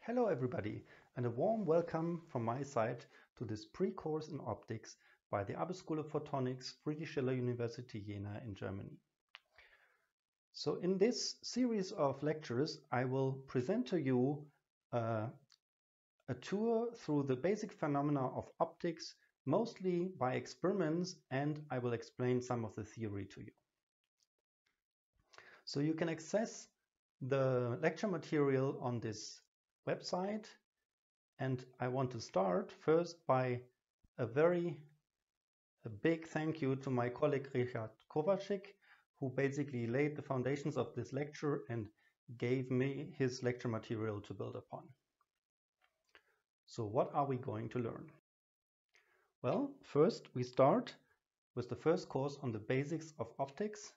Hello everybody, and a warm welcome from my side to this pre-course in optics by the Abbe School of Photonics, Friedrich Schiller University Jena in Germany. So in this series of lectures, I will present to you a tour through the basic phenomena of optics, mostly by experiments, and I will explain some of the theory to you. So you can access the lecture material on this website, and I want to start first by a big thank you to my colleague Richard Kovacic, who basically laid the foundations of this lecture and gave me his lecture material to build upon. So what are we going to learn? Well, first we start with the first course on the basics of optics,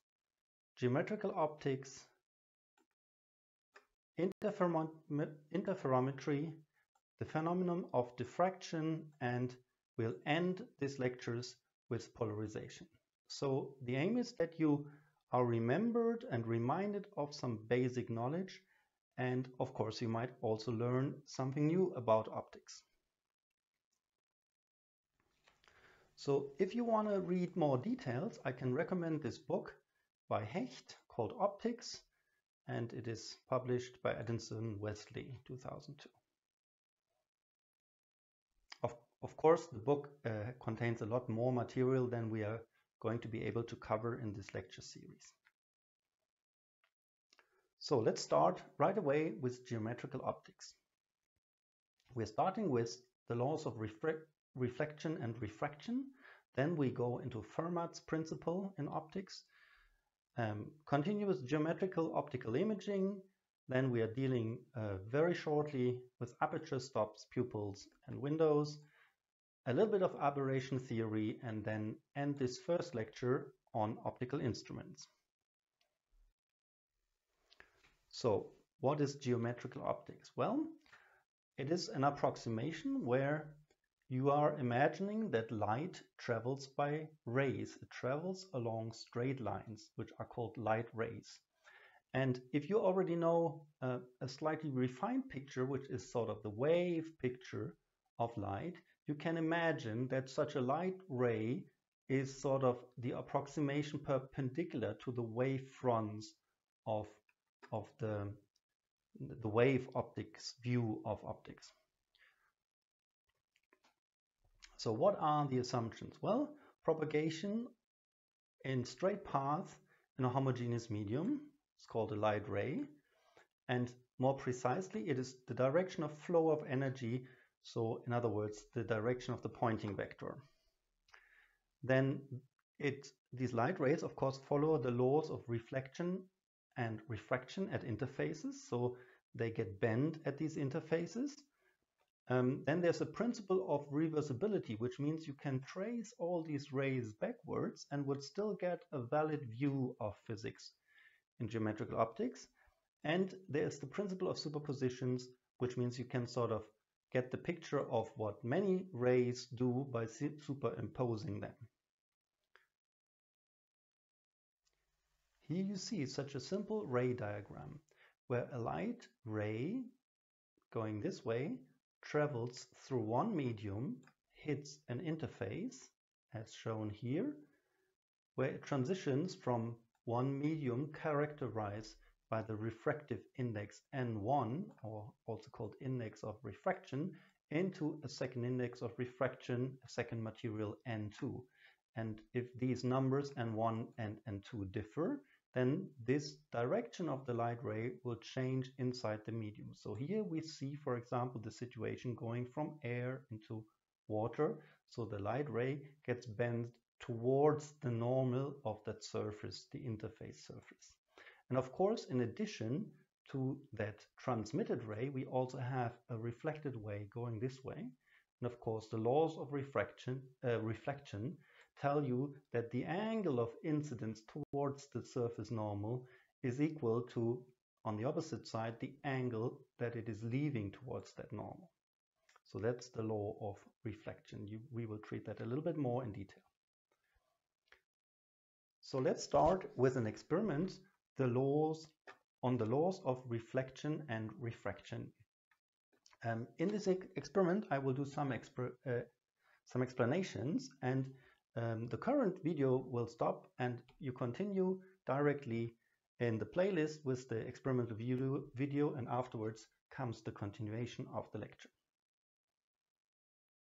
geometrical optics, interferometry, the phenomenon of diffraction, and we'll end these lectures with polarization. So the aim is that you are remembered and reminded of some basic knowledge, and of course you might also learn something new about optics. So if you want to read more details, I can recommend this book by Hecht called Optics, and it is published by Addison Wesley 2002. Of course, the book contains a lot more material than we are going to be able to cover in this lecture series. So let's start right away with geometrical optics. We're starting with the laws of reflection and refraction. Then we go into Fermat's principle in optics, continuous geometrical optical imaging. Then we are dealing very shortly with aperture stops, pupils, and windows, a little bit of aberration theory, and then end this first lecture on optical instruments. So what is geometrical optics? Well, it is an approximation where you are imagining that light travels by rays. It travels along straight lines, which are called light rays. And if you already know a slightly refined picture, which is sort of the wave picture of light, you can imagine that such a light ray is sort of the approximation perpendicular to the wave fronts of the wave optics view of optics. So what are the assumptions? Well, propagation in straight path in a homogeneous medium is called a light ray, and more precisely it is the direction of flow of energy, so in other words the direction of the pointing vector. Then these light rays of course follow the laws of reflection and refraction at interfaces, so they get bent at these interfaces. Then there's a principle of reversibility, which means you can trace all these rays backwards and would still get a valid view of physics in geometrical optics. And there's the principle of superpositions, which means you can sort of get the picture of what many rays do by superimposing them. Here you see such a simple ray diagram where a light ray going this way travels through one medium, hits an interface as shown here, where it transitions from one medium characterized by the refractive index N1, or also called index of refraction, into a second index of refraction, a second material N2. And if these numbers N1 and N2 differ, then this direction of the light ray will change inside the medium. So here we see, for example, the situation going from air into water. So the light ray gets bent towards the normal of that surface, the interface surface. And of course, in addition to that transmitted ray, we also have a reflected ray going this way. And of course, the laws of reflection tell you that the angle of incidence towards the surface normal is equal to, on the opposite side, the angle that it is leaving towards that normal. So that's the law of reflection. We will treat that a little bit more in detail. So let's start with an experiment, the laws of reflection and refraction. In this experiment, I will do some explanations, and the current video will stop and you continue directly in the playlist with the experimental video, and afterwards comes the continuation of the lecture.